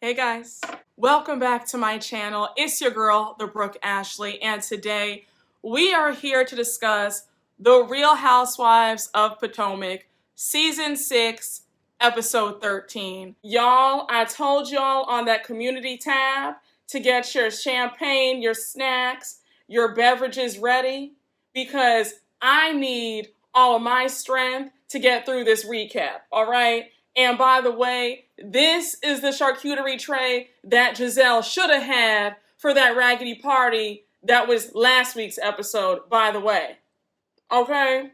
Hey guys, welcome back to my channel. It's your girl, the Brooke Ashley, and today we are here to discuss The Real Housewives of Potomac, Season 6, Episode 13. Y'all, I told y'all on that community tab to get your champagne, your snacks, your beverages ready because I need all of my strength to get through this recap, all right? And by the way, this is the charcuterie tray that Giselle should have had for that raggedy party that was last week's episode, by the way. Okay?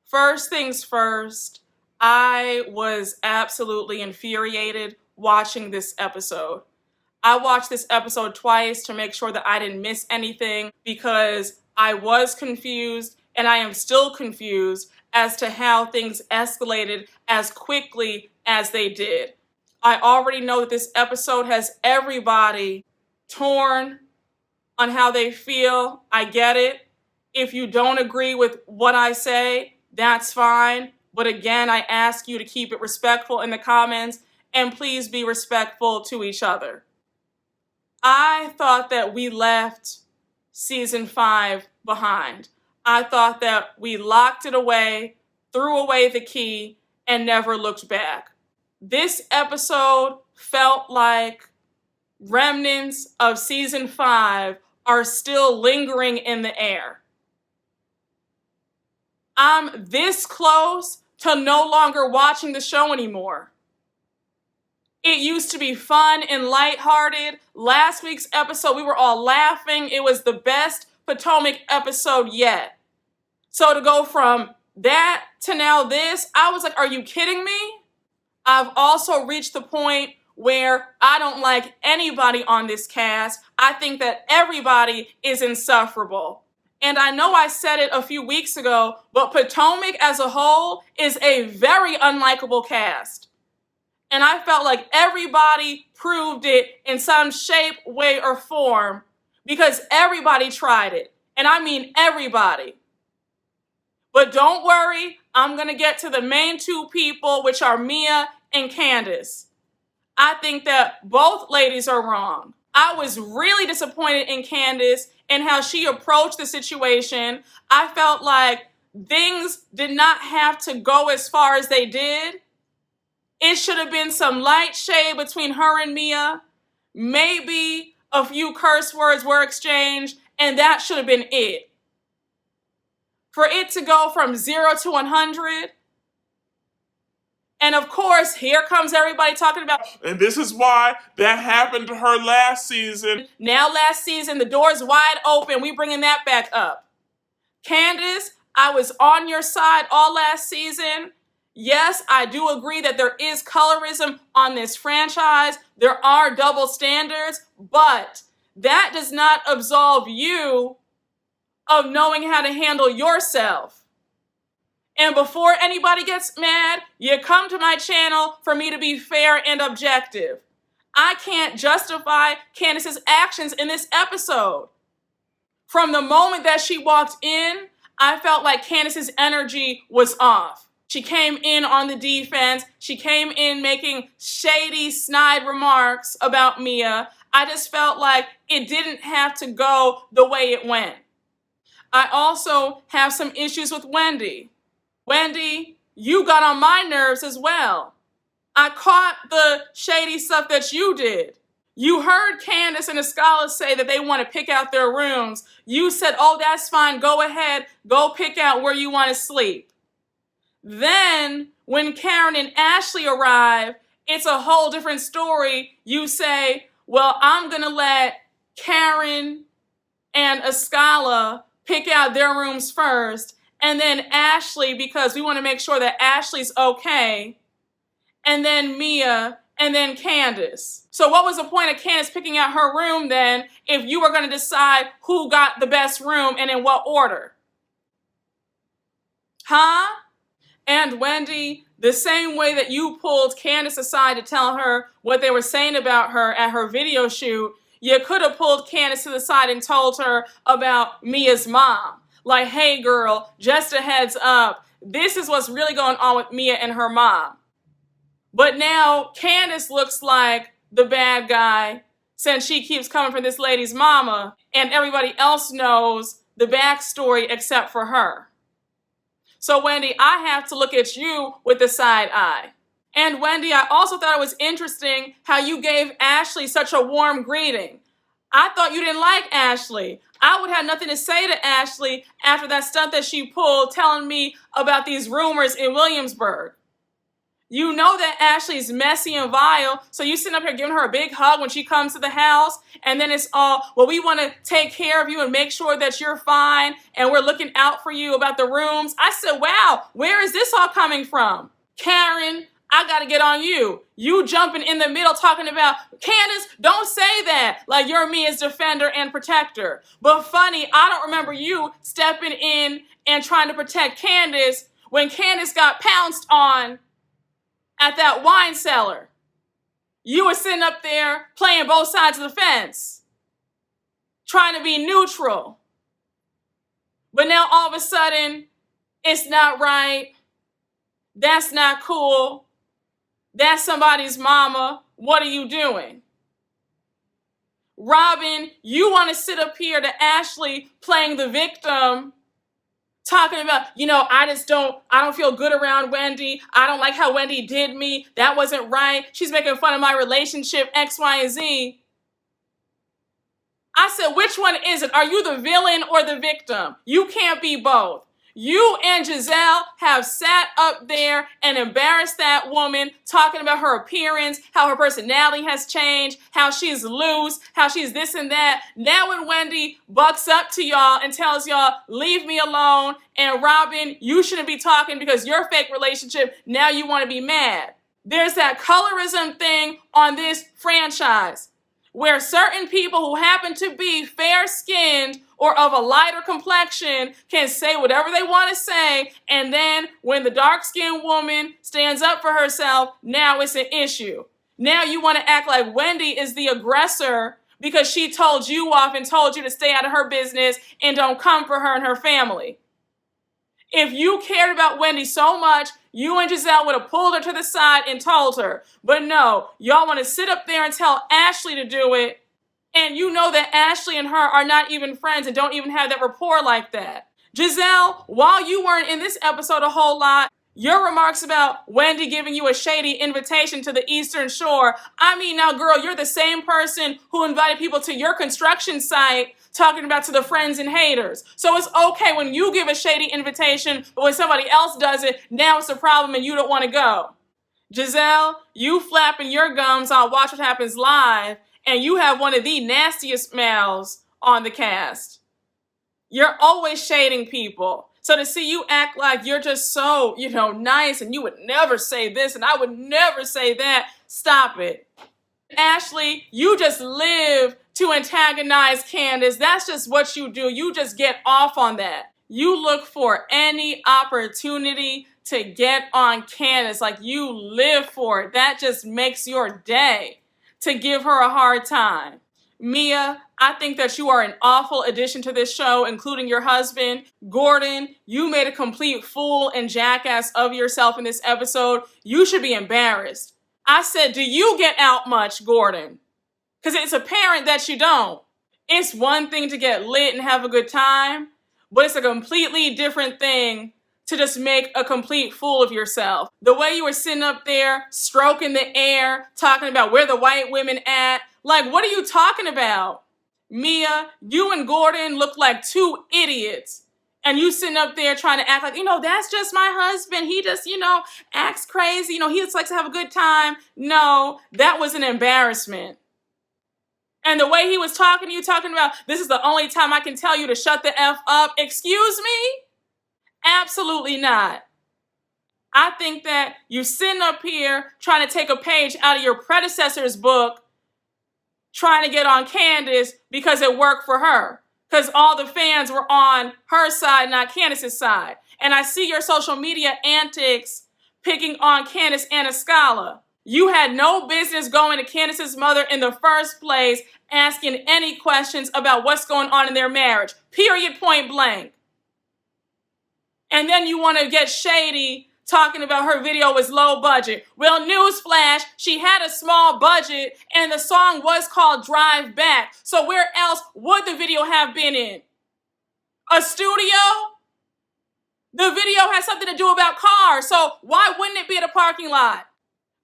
First things first, I was absolutely infuriated watching this episode. I watched this episode twice to make sure that I didn't miss anything because I was confused and I am still confused as to how things escalated as quickly as they did. I already know that this episode has everybody torn on how they feel. I get it. If you don't agree with what I say, that's fine. But again, I ask you to keep it respectful in the comments and please be respectful to each other. I thought that we left season 5 behind. I thought that we locked it away, threw away the key, and never looked back. This episode felt like remnants of season 5 are still lingering in the air. I'm this close to no longer watching the show anymore. It used to be fun and lighthearted. Last week's episode, we were all laughing. It was the best Potomac episode yet. So to go from that to now this, I was like, are you kidding me? I've also reached the point where I don't like anybody on this cast. I think that everybody is insufferable. And I know I said it a few weeks ago, but Potomac as a whole is a very unlikable cast. And I felt like everybody proved it in some shape, way, or form because everybody tried it. And I mean everybody. But don't worry, I'm going to get to the main two people, which are Mia and Candiace. I think that both ladies are wrong. I was really disappointed in Candiace and how she approached the situation. I felt like things did not have to go as far as they did. It should have been some light shade between her and Mia. Maybe a few curse words were exchanged, and that should have been it. For it to go from 0 to 100, and of course, here comes everybody talking about, and this is why that happened to her last season. Now last season, the door's wide open. We bringing that back up. Candiace, I was on your side all last season. Yes, I do agree that there is colorism on this franchise. There are double standards, but that does not absolve you of knowing how to handle yourself. And before anybody gets mad, you come to my channel for me to be fair and objective. I can't justify Candiace's actions in this episode. From the moment that she walked in, I felt like Candiace's energy was off. She came in on the defense. She came in making shady, snide remarks about Mia. I just felt like it didn't have to go the way it went. I also have some issues with Wendy. Wendy, you got on my nerves as well. I caught the shady stuff that you did. You heard Candiace and Escalation say that they want to pick out their rooms. You said, oh, that's fine. Go ahead. Go pick out where you want to sleep. Then, when Karen and Ashley arrive, it's a whole different story. You say, well, I'm going to let Karen and Escala pick out their rooms first, and then Ashley, because we want to make sure that Ashley's okay, and then Mia, and then Candiace. So what was the point of Candiace picking out her room then if you were going to decide who got the best room and in what order? Huh? And Wendy, the same way that you pulled Candiace aside to tell her what they were saying about her at her video shoot, You could have pulled Candiace to the side and told her about Mia's mom. Like, hey girl, just a heads up, this is what's really going on with Mia and her mom. But now Candiace looks like the bad guy since she keeps coming for this lady's mama, and everybody else knows the backstory except for her. So Wendy, I have to look at you with the side eye. And Wendy, I also thought it was interesting how you gave Ashley such a warm greeting. I thought you didn't like Ashley. I would have nothing to say to Ashley after that stunt that she pulled telling me about these rumors in Williamsburg. You know that Ashley's messy and vile, so you sitting up here giving her a big hug when she comes to the house, and then it's all, well, we want to take care of you and make sure that you're fine, and we're looking out for you about the rooms. I said, wow, where is this all coming from? Karen, I got to get on you. You jumping in the middle talking about, Candiace, don't say that, like you're Mia's defender and protector. But funny, I don't remember you stepping in and trying to protect Candiace when Candiace got pounced on at that wine cellar. You were sitting up there playing both sides of the fence, trying to be neutral. But now all of a sudden, it's not right. That's not cool. That's somebody's mama. What are you doing? Robin, you want to sit up here to Ashley playing the victim, talking about, I don't feel good around Wendy. I don't like how Wendy did me. That wasn't right. She's making fun of my relationship, X, Y, and Z. I said, which one is it? Are you the villain or the victim? You can't be both. You and Giselle have sat up there and embarrassed that woman, talking about her appearance, how her personality has changed, how she's loose, how she's this and that. Now when Wendy bucks up to y'all and tells y'all, leave me alone, and Robin, you shouldn't be talking because your fake relationship, now you want to be mad. There's that colorism thing on this franchise where certain people who happen to be fair-skinned or of a lighter complexion can say whatever they want to say, and then when the dark-skinned woman stands up for herself, now it's an issue. Now you want to act like Wendy is the aggressor because she told you off and told you to stay out of her business and don't come for her and her family. If you cared about Wendy so much, you and Giselle would have pulled her to the side and told her. But no, y'all want to sit up there and tell Ashley to do it, and you know that Ashley and her are not even friends and don't even have that rapport like that. Giselle, while you weren't in this episode a whole lot, your remarks about Wendy giving you a shady invitation to the Eastern Shore, I mean, now girl, you're the same person who invited people to your construction site talking about to the friends and haters. So it's okay when you give a shady invitation, but when somebody else does it, now it's a problem and you don't want to go. Giselle, you flapping your gums on Watch What Happens Live, and you have one of the nastiest mouths on the cast. You're always shading people. So to see you act like you're just so, nice, and you would never say this and I would never say that, stop it. Ashley, you just live to antagonize Candiace. That's just what you do. You just get off on that. You look for any opportunity to get on Candiace. Like you live for it. That just makes your day to give her a hard time. Mia, I think that you are an awful addition to this show, including your husband. Gordon, you made a complete fool and jackass of yourself in this episode. You should be embarrassed. I said, do you get out much, Gordon? Because it's apparent that you don't. It's one thing to get lit and have a good time, but it's a completely different thing to just make a complete fool of yourself. The way you were sitting up there, stroking the air, talking about where the white women at, like, what are you talking about? Mia, you and Gordon look like two idiots. And you sitting up there trying to act like, that's just my husband. He just, acts crazy. He just likes to have a good time. No, that was an embarrassment. And the way he was talking to you, talking about, this is the only time I can tell you to shut the F up. Excuse me? Absolutely not. I think that you're sitting up here trying to take a page out of your predecessor's book, trying to get on Candiace because it worked for her. Because all the fans were on her side, not Candiace's side. And I see your social media antics picking on Candiace and Escala. You had no business going to Candiace's mother in the first place, asking any questions about what's going on in their marriage. Period, point blank. And then you want to get shady talking about her video was low budget. Well, newsflash, she had a small budget and the song was called Drive Back. So where else would the video have been in? A studio? The video has something to do about cars, so why wouldn't it be at a parking lot?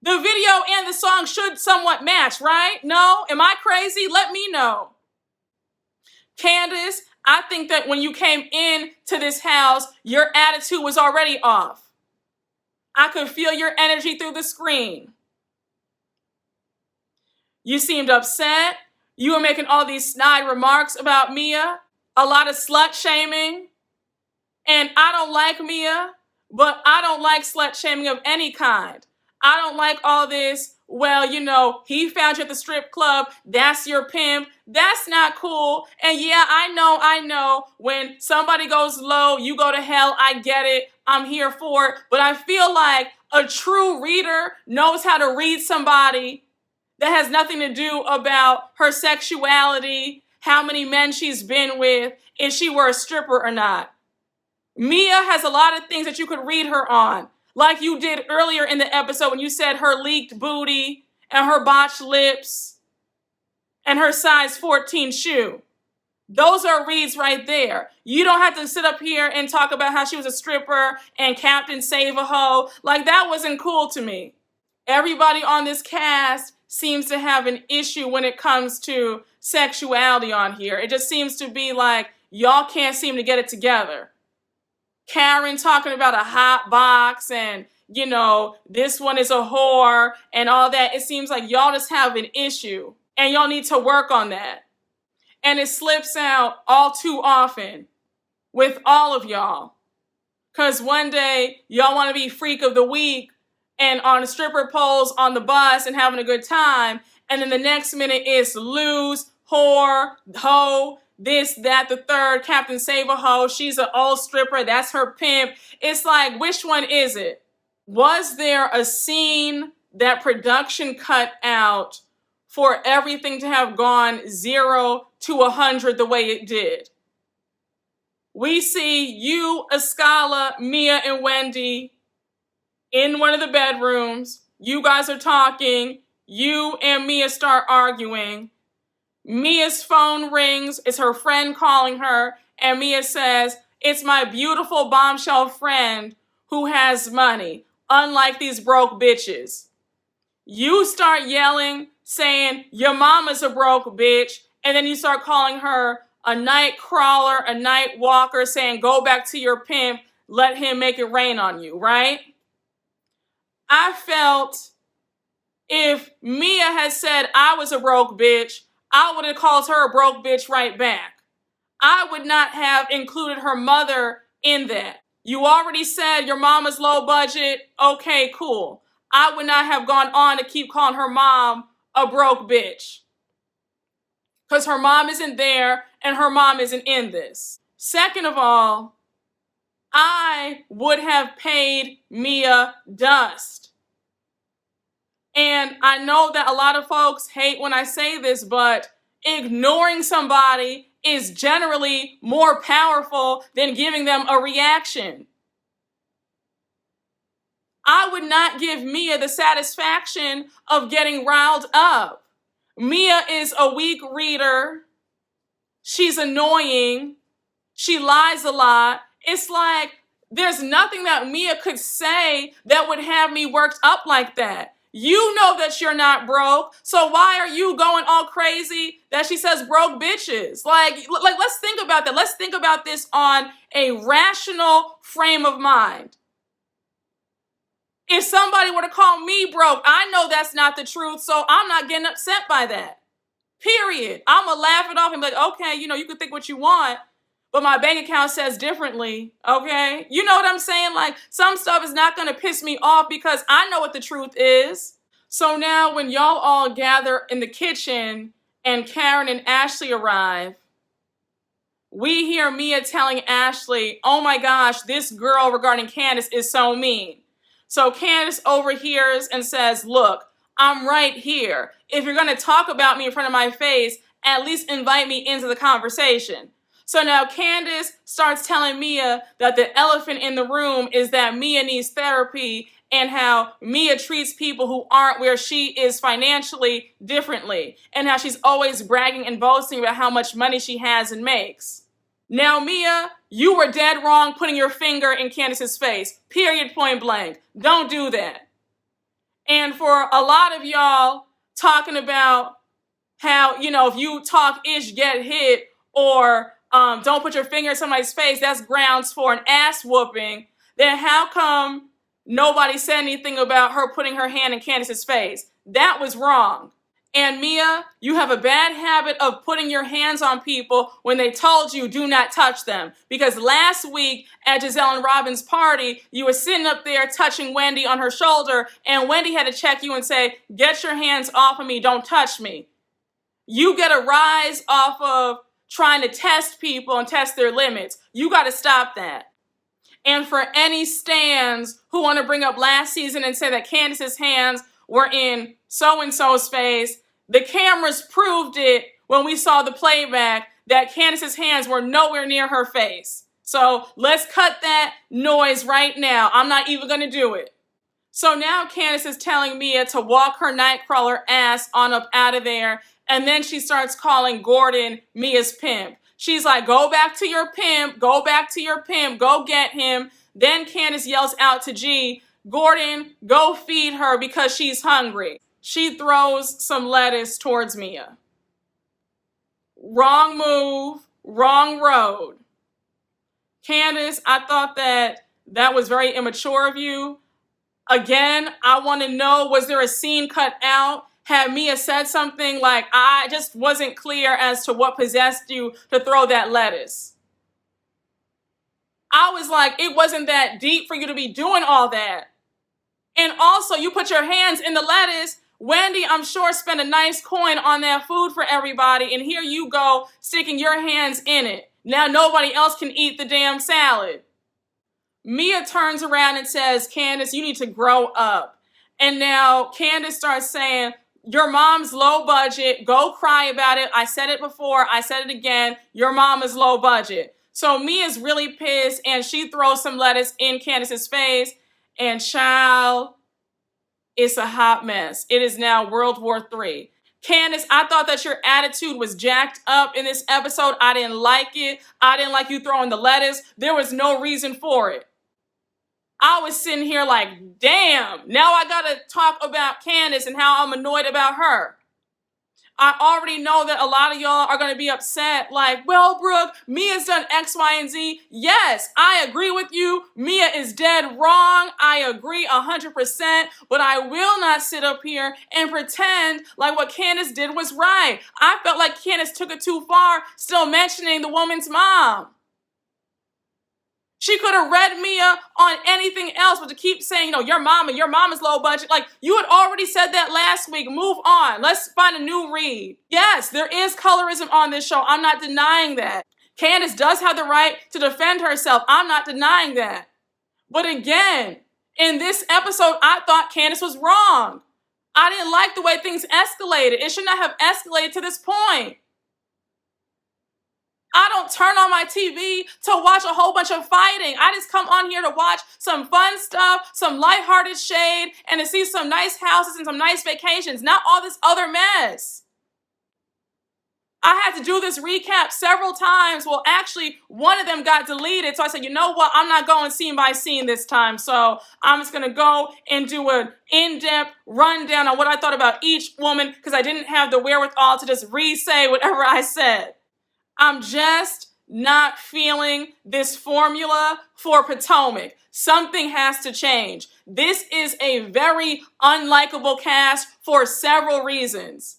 The video and the song should somewhat match, right? No? Am I crazy? Let me know. Candiace, I think that when you came in to this house, your attitude was already off. I could feel your energy through the screen. You seemed upset. You were making all these snide remarks about Mia, a lot of slut shaming. And I don't like Mia, but I don't like slut shaming of any kind. I don't like all this, well, you know, he found you at the strip club, that's your pimp. That's not cool. And yeah, I know, when somebody goes low, you go to hell. I get it. I'm here for it. But I feel like a true reader knows how to read somebody that has nothing to do about her sexuality, how many men she's been with, if she were a stripper or not. Mia has a lot of things that you could read her on, like you did earlier in the episode when you said her leaked booty and her botched lips and her size 14 shoe. Those are reads right there. You don't have to sit up here and talk about how she was a stripper and Captain Save a Hoe. Like, that wasn't cool to me. Everybody on this cast seems to have an issue when it comes to sexuality on here. It just seems to be like y'all can't seem to get it together. Karen talking about a hot box and, you know, this one is a whore and all that. It seems like y'all just have an issue and y'all need to work on that. And it slips out all too often with all of y'all. Because one day y'all want to be freak of the week and on stripper poles on the bus and having a good time. And then the next minute is lose, whore, hoe, this, that, the third, Captain Save a Hoe, she's an old stripper, that's her pimp. It's like, which one is it? Was there a scene that production cut out for everything to have gone 0 to 100 the way it did? We see you, Escala, Mia, and Wendy in one of the bedrooms. You guys are talking. You and Mia start arguing. Mia's phone rings. It's her friend calling her. And Mia says, it's my beautiful bombshell friend who has money, unlike these broke bitches. You start yelling, saying, your mama's a broke bitch. And then you start calling her a night crawler, a night walker, saying, go back to your pimp, let him make it rain on you, right? I felt if Mia had said I was a broke bitch, I would have called her a broke bitch right back. I would not have included her mother in that. You already said your mama's low budget. Okay, cool. I would not have gone on to keep calling her mom a broke bitch. Because her mom isn't there and her mom isn't in this. Second of all, I would have paid Mia dust. And I know that a lot of folks hate when I say this, but ignoring somebody is generally more powerful than giving them a reaction. I would not give Mia the satisfaction of getting riled up. Mia is a weak reader. She's annoying. She lies a lot. It's like there's nothing that Mia could say that would have me worked up like that. You know that you're not broke, so why are you going all crazy that she says broke bitches? Like, let's think about that. Let's think about this on a rational frame of mind. If somebody were to call me broke, I know that's not the truth, so I'm not getting upset by that. Period. I'm going to laugh it off and be like, okay, you know, you can think what you want, but my bank account says differently, okay? You know what I'm saying? Like, some stuff is not going to piss me off because I know what the truth is. So now when y'all all gather in the kitchen and Karen and Ashley arrive, we hear Mia telling Ashley, oh my gosh, this girl regarding Candiace is so mean. So Candiace overhears and says, look, I'm right here. If you're going to talk about me in front of my face, at least invite me into the conversation. So now Candiace starts telling Mia that the elephant in the room is that Mia needs therapy and how Mia treats people who aren't where she is financially differently, and how she's always bragging and boasting about how much money she has and makes. Now, Mia, you were dead wrong putting your finger in Candiace's face. Period, point blank. Don't do that. And for a lot of y'all talking about how, if you talk ish, get hit, or don't put your finger in somebody's face, that's grounds for an ass whooping, then how come nobody said anything about her putting her hand in Candiace's face? That was wrong. And Mia, you have a bad habit of putting your hands on people when they told you do not touch them. Because last week at Giselle and Robin's party, you were sitting up there touching Wendy on her shoulder, and Wendy had to check you and say, get your hands off of me, don't touch me. You get a rise off of trying to test people and test their limits. You got to stop that. And for any stans who want to bring up last season and say that Candiace's hands were in so-and-so's face, the cameras proved it when we saw the playback that Candiace's hands were nowhere near her face. So let's cut that noise right now. I'm not even going to do it. So now Candiace is telling Mia to walk her nightcrawler ass on up out of there, and then she starts calling Gordon Mia's pimp. She's like, go back to your pimp, go back to your pimp, go get him. Then Candiace yells out to G, Gordon, go feed her because she's hungry. She throws some lettuce towards Mia. Wrong move, wrong road. Candiace, I thought that was very immature of you. Again, I want to know, was there a scene cut out? Had Mia said something like, I just wasn't clear as to what possessed you to throw that lettuce? I was like, it wasn't that deep for you to be doing all that. And also, you put your hands in the lettuce. Wendy, I'm sure, spent a nice coin on that food for everybody, and here you go, sticking your hands in it. Now nobody else can eat the damn salad. Mia turns around and says, Candiace, you need to grow up. And now Candiace starts saying, your mom's low budget, go cry about it. I said it before, I said it again, your mom is low budget. So Mia's really pissed, and she throws some lettuce in Candiace's face, and child, it's a hot mess. It is now World War III. Candiace, I thought that your attitude was jacked up in this episode. I didn't like it. I didn't like you throwing the lettuce. There was no reason for it. I was sitting here like, damn, now I gotta talk about Candiace and how I'm annoyed about her. I already know that a lot of y'all are gonna be upset, like, well, Brooke, Mia's done X, Y, and Z. Yes, I agree with you. Mia is dead wrong. I agree 100%, but I will not sit up here and pretend like what Candiace did was right. I felt like Candiace took it too far, still mentioning the woman's mom. She could have read Mia on anything else, but to keep saying, your mama's low budget. Like, you had already said that last week. Move on. Let's find a new read. Yes, there is colorism on this show. I'm not denying that. Candiace does have the right to defend herself. I'm not denying that. But again, in this episode, I thought Candiace was wrong. I didn't like the way things escalated. It should not have escalated to this point. I don't turn on my TV to watch a whole bunch of fighting. I just come on here to watch some fun stuff, some lighthearted shade, and to see some nice houses and some nice vacations, not all this other mess. I had to do this recap several times. Well, actually, one of them got deleted. So I said, you know what? I'm not going scene by scene this time. So I'm just going to go and do an in-depth rundown on what I thought about each woman because I didn't have the wherewithal to just re-say whatever I said. I'm just not feeling this formula for Potomac. Something has to change. This is a very unlikable cast for several reasons.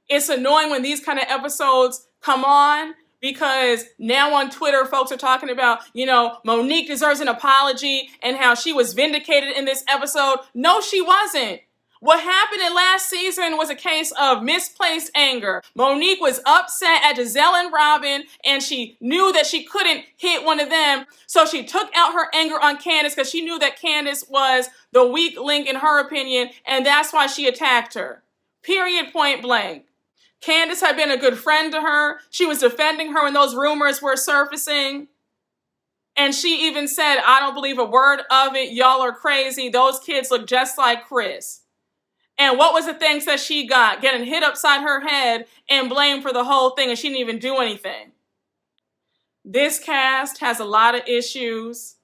It's annoying when these kind of episodes come on because now on Twitter, folks are talking about, Monique deserves an apology and how she was vindicated in this episode. No, she wasn't. What happened in last season was a case of misplaced anger. Monique was upset at Giselle and Robin, and she knew that she couldn't hit one of them. So she took out her anger on Candiace because she knew that Candiace was the weak link in her opinion, and that's why she attacked her. Period, point blank. Candiace had been a good friend to her. She was defending her when those rumors were surfacing. And she even said, I don't believe a word of it. Y'all are crazy. Those kids look just like Chris. And what was the things that she got? Getting hit upside her head and blamed for the whole thing, and she didn't even do anything. This cast has a lot of issues.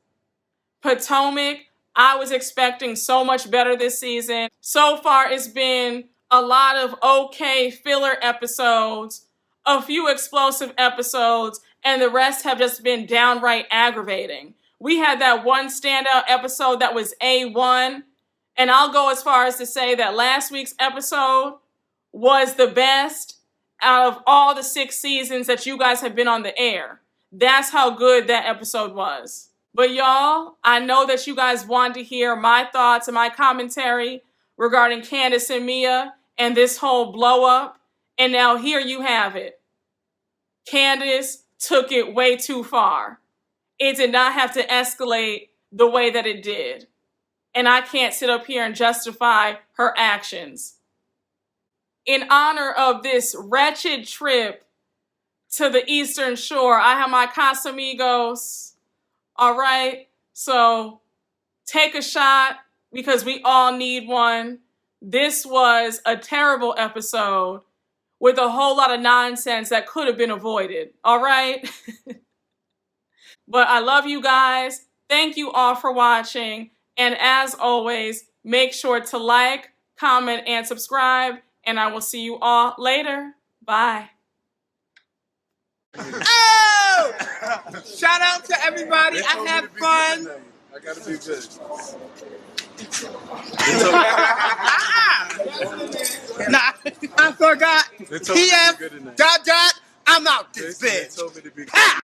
Potomac, I was expecting so much better this season. So far, it's been a lot of okay filler episodes, a few explosive episodes, and the rest have just been downright aggravating. We had that one standout episode that was A1, and I'll go as far as to say that last week's episode was the best out of all the 6 seasons that you guys have been on the air. That's how good that episode was. But y'all, I know that you guys want to hear my thoughts and my commentary regarding Candiace and Mia and this whole blow up. And now here you have it. Candiace took it way too far. It did not have to escalate the way that it did. And I can't sit up here and justify her actions. In honor of this wretched trip to the Eastern Shore, I have my Casamigos. All right? So take a shot because we all need one. This was a terrible episode with a whole lot of nonsense that could have been avoided. All right? But I love you guys. Thank you all for watching. And as always, make sure to like, comment, and subscribe. And I will see you all later. Bye. Oh! Shout out to everybody. I had fun. I gotta be good. Nah, I forgot. They told me to be good TF, ... I'm out this bitch. They told me to be good.